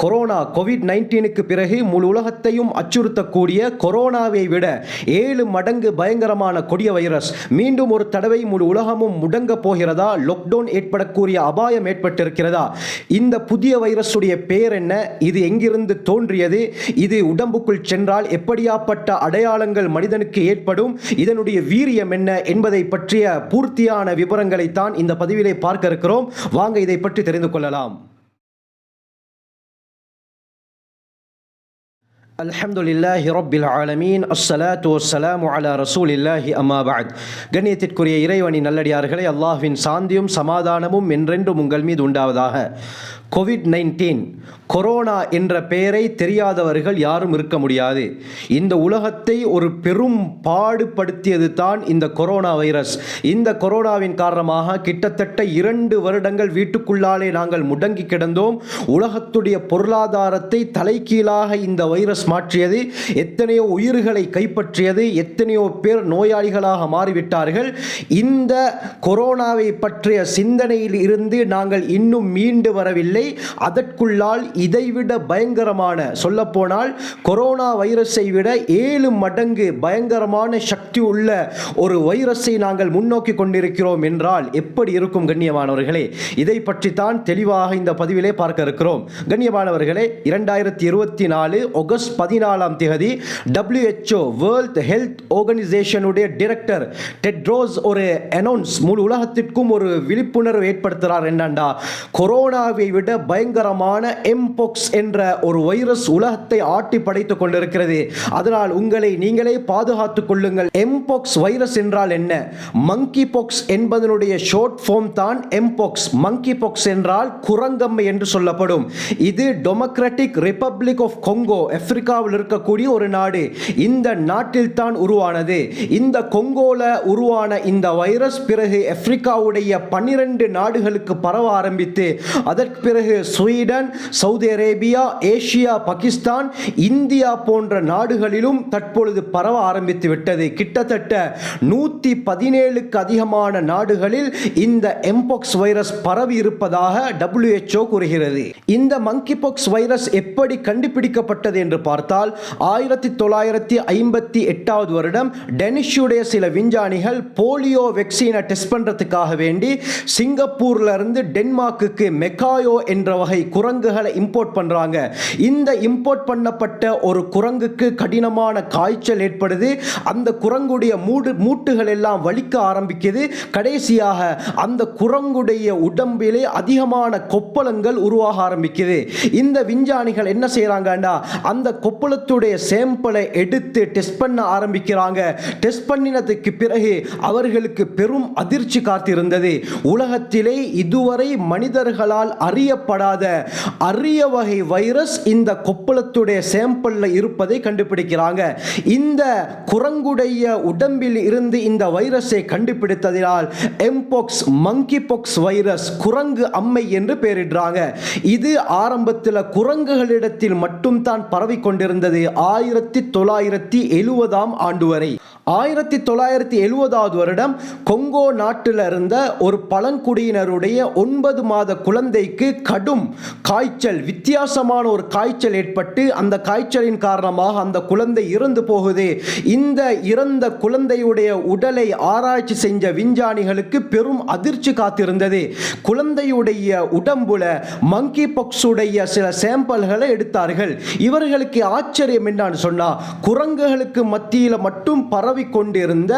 Corona கோவிட்-19க்கு பிறகு முழு உலகத்தையும் அச்சுறுத்தக்கூடிய கொரோனாவை விட 7 மடங்கு பயங்கரமான கொடிய வைரஸ் மீண்டும் ஒரு தடவை முழு உலகமும் முடங்க போகிறதா? லாக்டவுன் ஏற்படக்கூடிய அபாயம் ஏற்பட்டிருக்கிறதா? இந்த புதிய வைரஸுடைய பெயர் என்ன? இது எங்கிருந்து தோன்றியது? இது உடம்புக்குள் சென்றால் எப்படியாப்பட்ட அடையாளங்கள் மனிதனுக்கு ஏற்படும்? இதனுடைய வீரியம் என்ன என்பதை பற்றிய பூர்த்தியான விவரங்களை தான் இந்த பதிவிலே பார்க்க இருக்கிறோம். வாங்க இதை பற்றி தெரிந்து கொள்ளலாம். அல்ஹம்துலில்லாஹி ரப்பில் ஆலமீன், அஸ்ஸலாத்து வஸ்ஸலாமு அலா ரசூலில்லாஹி அம்மா பஅத். கண்ணியத்திற்குரிய இறைவனின் நல்லடியார்களே, அல்லாஹ்வின் சாந்தியும் சமாதானமும் என்றென்றும் உங்கள் மீது உண்டாவதாக. கோவிட்-19 கொரோனா என்ற பெயரை தெரியாதவர்கள் யாரும் இருக்க முடியாது. இந்த உலகத்தை ஒரு பெரும் பாடுபடுத்தியது தான் இந்த கொரோனா வைரஸ். இந்த கொரோனாவின் காரணமாக கிட்டத்தட்ட 2 வருடங்கள் வீட்டுக்குள்ளாலே நாங்கள் முடங்கி கிடந்தோம். உலகத்துடைய பொருளாதாரத்தை தலைகீழாக இந்த வைரஸ் மாற்றியது. எத்தனையோ உயிர்களை கைப்பற்றியது. எத்தனையோ பேர் நோயாளிகளாக மாறிவிட்டார்கள். இந்த கொரோனாவை பற்றிய சிந்தனையில் இருந்து நாங்கள் இன்னும் மீண்டு வரவில்லை. அதற்குள்ளால் இதைவிட பயங்கரமான, சொல்லப்போனால் கொரோனா வைரஸை விட 7 மடங்கு பயங்கரமான சக்தி உள்ள ஒரு வைரஸை நாங்கள் முன்னோக்கி கொண்டிருக்கிறோம் என்றால் எப்படி இருக்கும் கண்ணியமானவர்களே? இதை பற்றி தான் தெளிவாக இந்த பதிவிலே பார்க்க இருக்கிறோம். கண்ணியமானவர்களே, 2024 ஆகஸ்ட் 14ஆம் தேதி WHO வேர்ல்ட் ஹெல்த் ஆர்கனைசேஷனுடைய டைரக்டர் டெட்ரோஸ் ஒரு அனௌன்ஸ், முழு உலகத்திற்கும் ஒரு விழிப்புணர்வு ஏற்படுத்துகிறார். என்னண்டா, கொரோனாவை விட பயங்கரமான எம்போக்ஸ் என்ற ஒரு வைரஸ் உலகத்தை ஆட்டி படைத்துக் கொண்டிருக்கிறது. அதனால் உங்களை நீங்களே பாதுகாத்துக் கொள்ளுங்கள். எம்போக்ஸ் வைரஸ் என்றால் என்ன? மங்கி பாக்ஸ் என்பதனுடைய ஷார்ட் ஃபார்ம் தான் எம்போக்ஸ். மங்கி பாக்ஸ் என்றால் குரங்கம்மை என்று சொல்லப்படும். இது டெமோக்ராட்டிக் ரிப்பப்ளிக் ஆஃப் கொங்கோ, ஆப்பிரிக்காவில் இருக்கக்கூடிய ஒரு நாடு. இந்த நாட்டில் தான் உருவானது. இந்த கொங்கோல உருவான இந்த வைரஸ் பிறகு ஆப்பிரிக்காவுடைய 12 நாடுகளுக்கு பரவ ஆரம்பித்து அதற்கு பிறகு Sweden, Saudi Arabia, Asia, Pakistan, India போன்ற நாடுகளிலும் தற்பொழுது பரவ ஆரம்பித்து விட்டது. கிட்டத்தட்ட 117க்கு அதிகமான நாடுகளில் இந்த எம்போக்ஸ் வைரஸ் பரவி இருப்பதாக WHO கூறுகிறது. இந்த மங்கி பாக்ஸ் வைரஸ் எப்படி கண்டுபிடிக்கப்பட்டது என்று பார்த்தால் 1958 வருடம் டெனிஷுடைய சில விஞ்ஞானிகள் போலியோ வேக்சினை டெஸ்ட் பண்றதுக்காக வேண்டி சிங்கப்பூர்ல இருந்து டென்மார்க்குக்கு மெக்காயோ என்ற வகை குரங்குகளை இம்போர்ட் பண்றாங்க. இந்த இம்போர்ட் பண்ணப்பட்ட ஒரு குரங்குக்கு கடினமான காய்ச்சல் ஏற்படுது. அந்த குரங்குடைய மூட்டுகள் எல்லாம் வலிக்க ஆரம்பிக்குது. கடைசியாக அந்த குரங்குடைய உடம்பிலே அதிகமான கொப்பளங்கள் உருவாக ஆரம்பிக்குது. இந்த விஞ்ஞானிகள் என்ன செய்யறாங்கடா, அந்த கொப்பளத்துடைய சாம்பிளை எடுத்து டெஸ்ட் பண்ண ஆரம்பிக்கிறாங்க. டெஸ்ட் பண்ணினதுக்கு பிறகு அவர்களுக்கு பெரும் அதிர்ச்சி காத்திருந்தது. உலகத்திலே இதுவரை மனிதர்களால் அறியப்படாத அரிய வகை வைரஸ் இந்த கொப்பளத்துடைய சாம்பிள்ல இருப்பதை கண்டுபிடிக்கிறாங்க. இந்த குரங்குடைய உடம்பில் இருந்து இந்த வைரஸை கண்டுபிடித்ததால் எம்போக்ஸ், மங்கி பாக்ஸ் வைரஸ், குரங்கு அம்மை என்று பெயரிடுறாங்க. இது ஆரம்பத்தில் குரங்குகளிடத்தில் மட்டும் தான் பரவி கொண்டிருந்தது 1970ஆம் ஆண்டு வரை. 1970 வருடம் கொங்கோ நாட்டில் இருந்த ஒரு பழங்குடியினருடைய 9 மாத குழந்தைக்கு கடும் காய்ச்சல், வித்தியாசமான ஒரு காய்ச்சல் ஏற்பட்டு அந்த காய்ச்சலின் காரணமாக அந்த குழந்தை இறந்து போகுது. இந்த இறந்த குழந்தையுடைய உடலை ஆராய்ச்சி செஞ்ச விஞ்ஞானிகளுக்கு பெரும் அதிர்ச்சி காத்திருந்தது. குழந்தையுடைய உடம்புல மங்கி பாக்ஸுடைய சில சாம்பிள்களை எடுத்தார்கள். இவர்களுக்கு ஆச்சரியம் என்னன்னு சொன்னா, குரங்குகளுக்கு மத்தியில் மட்டும் பரவி கொண்டிருந்த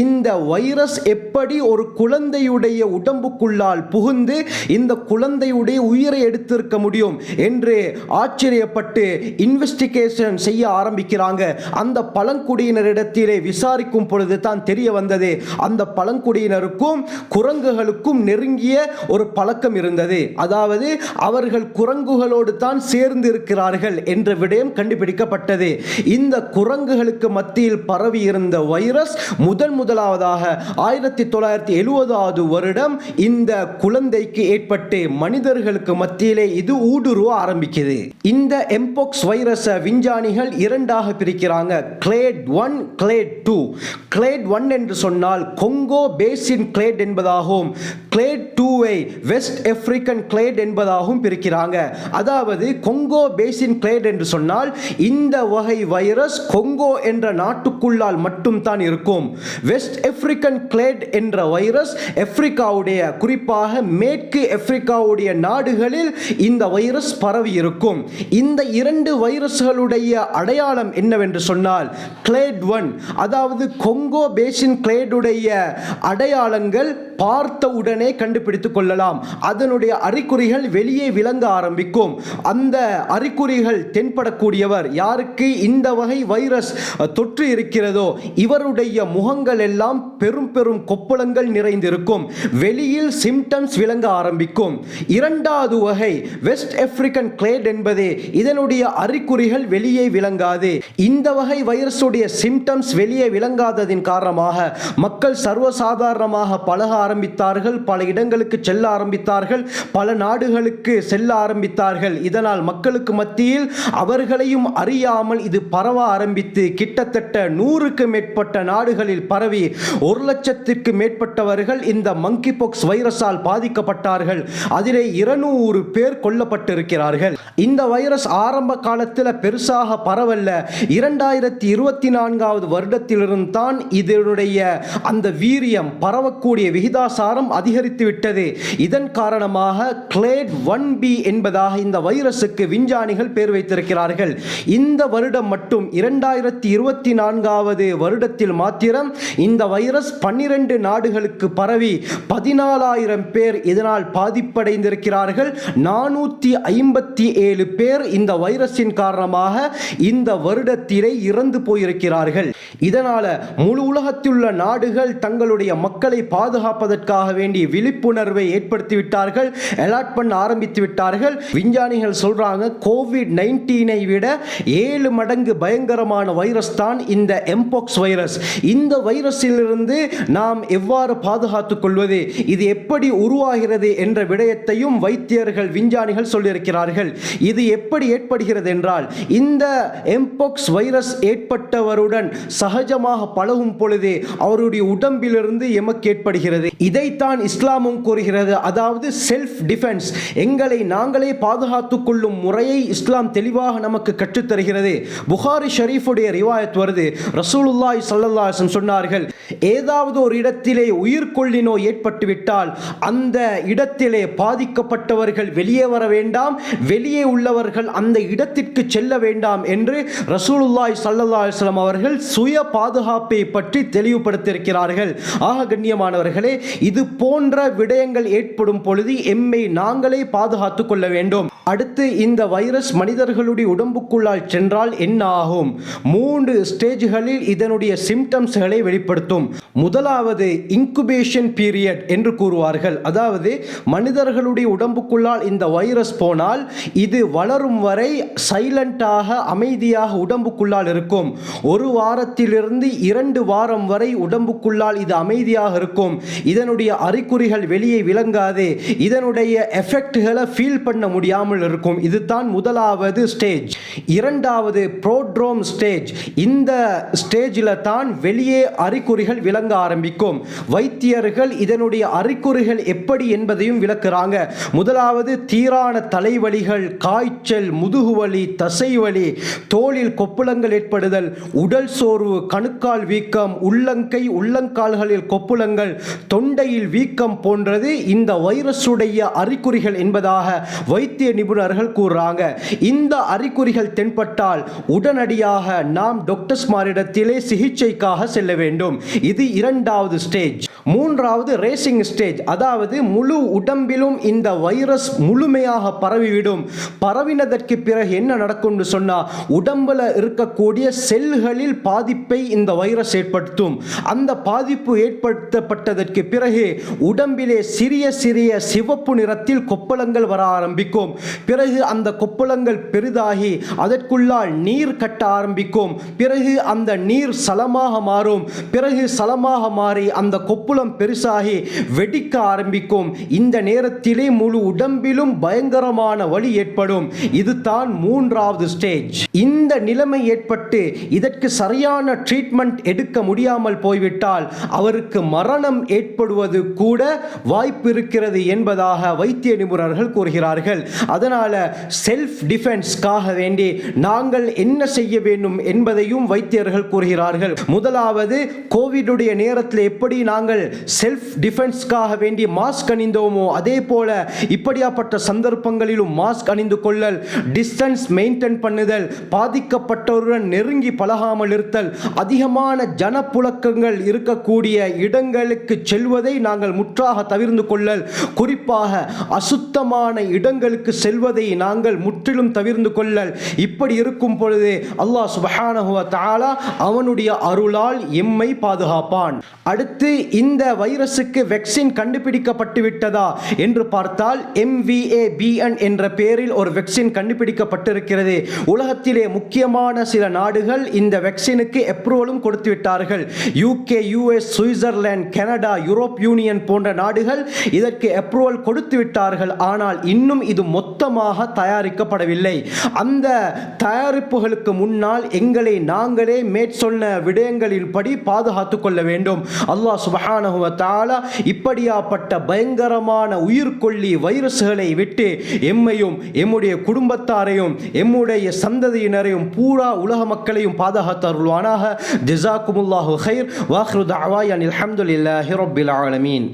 இந்த வைரஸ் எப்படி ஒரு குழந்தையுடைய உடம்புக்குள்ளால் புகுந்து இந்த குழந்தையுடைய உயிரை எடுத்திருக்க முடியும் என்று ஆச்சரியப்பட்டு இன்வெஸ்டிகேஷன் செய்ய ஆரம்பிக்கிறாங்க. அந்த பழங்குடியினரிடத்திலே விசாரிக்கும் பொழுது தான் தெரிய வந்தது, அந்த பழங்குடியினருக்கும் குரங்குகளுக்கும் நெருங்கிய ஒரு பழக்கம் இருந்தது. அதாவது அவர்கள் குரங்குகளோடு தான் சேர்ந்து இருக்கிறார்கள் என்ற விடயம் கண்டுபிடிக்கப்பட்டது. இந்த குரங்குகளுக்கு மத்தியில் பரவி இருந்த வைரஸ் முதலாவதாக 1970 வருடம் இந்த குழந்தைக்கு ஏற்பட்டு மனிதர்களுக்கு மத்தியிலே இது ஊடுருவ ஆரம்பிக்குது. இந்த எம்போக்ஸ் வைரஸ் விஞ்ஞானிகள் இரண்டாக பிரிக்கிறாங்க, கிளேட் 1, கிளேட் 2. கிளேட் 1 என்று சொன்னால் கொங்கோ பேசின் கிளேட் என்பதாகவும், கிளேட் 2வை வெஸ்ட் ஆப்பிரிக்கன் கிளேட் என்பதாகவும் பிரிக்கிறாங்க. அதாவது கொங்கோ பேசின் கிளேட் என்று சொன்னால் இந்த வகை வைரஸ் கொங்கோ என்ற நாட்டுக்குள்ளால் மட்டும் தான் இருக்கும். வெஸ்ட் ஆப்பிரிக்கன் கிளேட் என்ற வைரஸ் ஆப்பிரிக்காவுடைய, குறிப்பாக மேற்கு ஆப்பிரிக்காவுடைய நாடுகளில் இந்த வைரஸ் பரவி இருக்கும். இந்த இரண்டு வைரஸ்களுடைய அடையாளம் என்னவென்று சொன்னால் கிளேட் 1, அதாவது கொங்கோ பேசின் கிளேடுடைய அடையாளங்கள் பார்த்தவுடனே கண்டுபிடித்துக் கொள்ளலாம். அதனுடைய அறிகுறிகள் வெளியே விளங்க ஆரம்பிக்கும். அந்த அறிகுறிகள் தென்படக்கூடியவர் யாருக்கு இந்த வகை வைரஸ் தொற்று இருக்கிறதோ இவருடைய முகங்கள் எல்லாம் பெரும் பெரும் கொப்பளங்கள் நிறைந்திருக்கும். வெளியில் சிம்டம்ஸ் விளங்க ஆரம்பிக்கும். இரண்டாவது வகை வெஸ்ட் ஆப்பிரிக்கன் கிளேட் என்பது இதனுடைய அறிகுறிகள் வெளியே விளங்காது. இந்த வகை வைரஸுடைய சிம்டம்ஸ் வெளியே விளங்காததின் காரணமாக மக்கள் சர்வசாதாரணமாக பழக ஆரம்பித்தார்கள், பல இடங்களுக்கு செல்ல ஆரம்பித்தார்கள், பல நாடுகளுக்கு செல்ல ஆரம்பித்தார்கள். இதனால் மக்களுக்கு மத்தியில் அவர்களையும் அறியாமல் இது பரவ ஆரம்பித்து கிட்டத்தட்ட 100க்கு மேற்பட்ட நாடுகளில் பரவி 1,00,000க்கு மேற்பட்டவர்கள் இந்த மங்கி பாக்ஸ் வைரஸால் பாதிக்கப்பட்டார்கள். அதிலே 200 பேர் கொல்லப்பட்டிருக்கிறார்கள். இந்த வைரஸ் ஆரம்ப காலத்தில் பெருசாக பரவல்ல. 2024 வருடத்திலிருந்து தான் இதனுடைய அந்த வீரியம், பரவக்கூடிய விகிதாசாரம் அதிகரித்து விட்டது. இதன் காரணமாக கிளேட் 1B என்பதாக இந்த வைரஸுக்கு விஞ்ஞானிகள் பேர் வைத்திருக்கிறார்கள். இந்த வருடம் மட்டும் 2024 வருடத்தில் மாத்திரம் இந்த வைரஸ் 12 நாடுகளுக்கு பரவி 14,000 பேர் இதனால் பாதிப்படைந்திருக்கிறார்கள். 457 பேர் இந்த வைரஸின் காரணமாக இந்த வருடத்திலே இறந்து போயிருக்கிறார்கள். இதனால முழு உலகத்தில் உள்ள நாடுகள் தங்களுடைய மக்களை பாதுகாப்பதற்காக வேண்டி விழிப்புணர்வை ஏற்படுத்திவிட்டார்கள், அலர்ட் பண்ண ஆரம்பித்து விட்டார்கள். விஞ்ஞானிகள் சொல்றாங்க கோவிட்-19 விட 7 மடங்கு பயங்கரமான வைரஸ் தான் இந்த எம்போக்ஸ் வைரஸ். இந்த வைரஸிலிருந்து நாம் எவ்வாறு பாதுகாத்துக் கொள்வது, இது எப்படி உருவாகிறது என்ற விடயத்தையும் வைத்தியர்கள், விஞ்ஞானிகள் சொல்லியிருக்கிறார்கள். இது எப்படி ஏற்படுகிறது என்றால், இந்த எம்போக்ஸ் வைரஸ் ஏற்பட்டவருடன் சகஜமாக பழகும் பொழுது அவருடைய உடம்பிலிருந்து எமக்கு ஏற்படுகிறது. இதைத்தான் இஸ்லாமும் கூறுகிறது. அதாவது செல்ஃப் டிஃபென்ஸ், எங்களை நாங்களே பாதுகாத்துக் கொள்ளும் முறையை இஸ்லாம் தெளிவாக நமக்கு கற்றுத்தருகிறது. புகாரி ஷரீஃபுடைய ரிவாயத் வருது, ரசூலுல்லாஹி ஸல்லல்லாஹு அலைஹி வஸல்லம் சொன்னார்கள், ஏதாவது ஒரு இடத்திலே உயிர்கொல்லி நோய் ஏற்பட்டுவிட்டால் அந்த இடத்திலே பாதிக்கப்பட்டவர்கள் வெளியே வர வேண்டாம், வெளியே உள்ளவர்கள் அந்த இடத்திற்கு செல்ல வேண்டாம் என்று ரசூலுல்லாஹி ஸல்லல்லாஹு அலைஹி வஸல்லம் அவர்கள் சுய பாதுகாப்பை பற்றி தெளிவுபடுத்தியிருக்கிறார்கள். ஆக கண்ணியமானவர்களே, இது போன்ற விடயங்கள் ஏற்படும் பொழுது எம்மை நாங்களே பாதுகாத்துக் கொள்ள வேண்டும். அடுத்து, இந்த வைரஸ் மனிதர்களுடைய உடம்புக்குள்ளால் சென்றால் என்ன ஆகும்? 3 ஸ்டேஜ்களில் இதனுடைய சிம்டம்ஸ்களை வெளிப்படுத்தும். முதலாவது இன்குபேஷன் பீரியட் என்று கூறுவார்கள். அதாவது மனிதர்களுடைய உடம்புக்குள்ளால் இந்த வைரஸ் போனால் இது வளரும் வரை சைலண்டாக, அமைதியாக உடம்புக்குள்ளால் இருக்கும். 1 வாரத்திலிருந்து 2 வாரம் வரை உடம்புக்குள்ளால் இது அமைதியாக இருக்கும். இதனுடைய அறிகுறிகள் வெளியே விளங்காது. இதனுடைய எஃபெக்ட்களை ஃபீல் பண்ண முடியாமல் இருக்கும். இதுதான் முதலாவது ஸ்டேஜ். இரண்டாவது ப்ரோட்ரோம் ஸ்டேஜ். இந்த ஸ்டேஜில் தான் வெளியே அறிகுறிகள் விளங்க ஆரம்பிக்கும். வைத்தியர்கள் இதனுடைய அறிகுறிகள் எப்படி என்பதையும் விளக்குறாங்க. முதலாவது தீரான தலைவலிகள், காய்ச்சல், முதுகுவலி, தசைவலி, தோலில் கொப்புளங்கள் ஏற்படுதல், உடல் சோர்வு, கணுக்கால் வீக்கம், உள்ளங்கை உள்ளங்கால்களில் கொப்புளங்கள், தொண்டையில் வீக்கம் போன்றது இந்த வைரஸுடைய அறிகுறிகள் என்பதாக வைத்திய நிபுணர்கள் கூறுறாங்க. இந்த அறிகுறிகள் தென்பட்டால் உடனடியாக நாம் டாக்டர்ஸ்மாரிடத்திலே சிகிச்சைக்காக செல்ல வேண்டும். இது இரண்டாவது ஸ்டேஜ். மூன்றாவது ரேசிங் ஸ்டேஜ். அதாவது முழு உடம்பிலும் இந்த வைரஸ் முழுமையாக பரவிவிடும். பரவினதற்கு பிறகு என்ன நடக்கும் சொன்னா, உடம்புல இருக்கக்கூடிய செல்களில் பாதிப்பை இந்த வைரஸ் ஏற்படுத்தும். அந்த பாதிப்பு ஏற்படுத்தப்பட்டதற்கு பிறகு உடம்பிலே சிறிய சிறிய சிவப்பு நிறத்தில் கொப்பளங்கள் வர ஆரம்பிக்கும். பிறகு அந்த கொப்பளங்கள் பெரிதாகி அதற்குள்ளால் நீர் கட்ட ஆரம்பிக்கும். பிறகு அந்த நீர் சலமாக மாறும். பிறகு சலமாக மாறி அந்த கொப்புளம் பெருசாகி வெடிக்க ஆரம்பிக்கும். இந்த நேரத்திலே முழு உடம்பிலும் பயங்கரமான வலி ஏற்படும். இதுதான் 3வது ஸ்டேஜ். இந்த நிலைமை ஏற்பட்டு இதற்கு சரியான ட்ரீட்மெண்ட் எடுக்க முடியாமல் போய்விட்டால் அவருக்கு மரணம் ஏற்படுவது கூட வாய்ப்பு இருக்கிறது என்பதாக வைத்திய நிபுணர்கள் கூறுகிறார்கள். அதனால செல்ஃப் டிஃபென்ஸ்க்காக வேண்டி நாங்கள் என்ன செய்ய வேண்டும் என்பதையும் வைத்தியர்கள் கூறுகிறார்கள். முதலாவது, கோவிடுடைய நேரத்தில் எப்படி நாங்கள் செல்ஃப் டிஃபென்ஸ்க்காக வேண்டி மாஸ்க் அணிந்தோமோ அதே போல இப்படியாப்பட்ட சந்தர்ப்பங்களிலும் மாஸ்க் அணிந்து கொள்ளல், டிஸ்டன்ஸ் மெயின்டைன் பண்ணுதல், பாதிக்கப்பட்டவருடன் நெருங்கி பழகாமல் இருத்தல், அதிகமான ஜனப்புழக்கங்கள் இருக்கக்கூடிய இடங்களுக்கு செல்வதை நாங்கள் முற்றாக தவிர்த்து கொள்ளல், குறிப்பாக அசுத்தமான இடங்களுக்கு செல்வதை நாங்கள் முற்றிலும் தவிர்த்து கொள்ளல். இப்படி இருக்கும் பொழுது அல்லாஹ் சுப்ஹானஹு வ தஆலா அவனுடைய அருளால் எம்மை பாதுகாப்பான். அடுத்து, இந்த வைரஸுக்கு வேக்சின் கண்டுபிடிக்கப்பட்டு விட்டதா என்று பார்த்தால் MVABN என்ற பெயரில் ஒரு வேக்சின் கண்டுபிடிக்கப்பட்டிருக்கிறது. உலகத்திலே முக்கியமான சில நாடுகள் இந்த வேக்சினுக்கு அப்ரூவலும் கொடுத்து விட்டார்கள். UK, US, Switzerland, Canada, Europe union போன்ற நாடுகள் இதற்கு அப்ரூவல் கொடுத்து விட்டார்கள். ஆனால் இன்னும் இது மொத்தமாக தயாரிக்கப்படவில்லை. அந்த தயாரிப்புகளுக்கு முன்னால் எங்களை நாங்களே மேற்சொன்ன விடயங்களின் படி பாதுகாத்துக் கொள்ள வேண்டும். அல்லாஹ் சுப்ஹானஹு வ தஆலா இப்படியாப்பட்ட பயங்கரமான உயிர்கொல்லி வைரஸ்களை விட்டு எம்மையும் எம்முடைய குடும்பத்தாரையும் எம்முடைய சந்ததியினரையும் பூரா உலக மக்களையும் பாதுகாத்தருள்வானாக. ஜஸாக்குமுல்லாஹு கைர். வாஹிரு தஅவானா அல்ஹம்துலில்லாஹி ரப்பில் ஆலமீன்.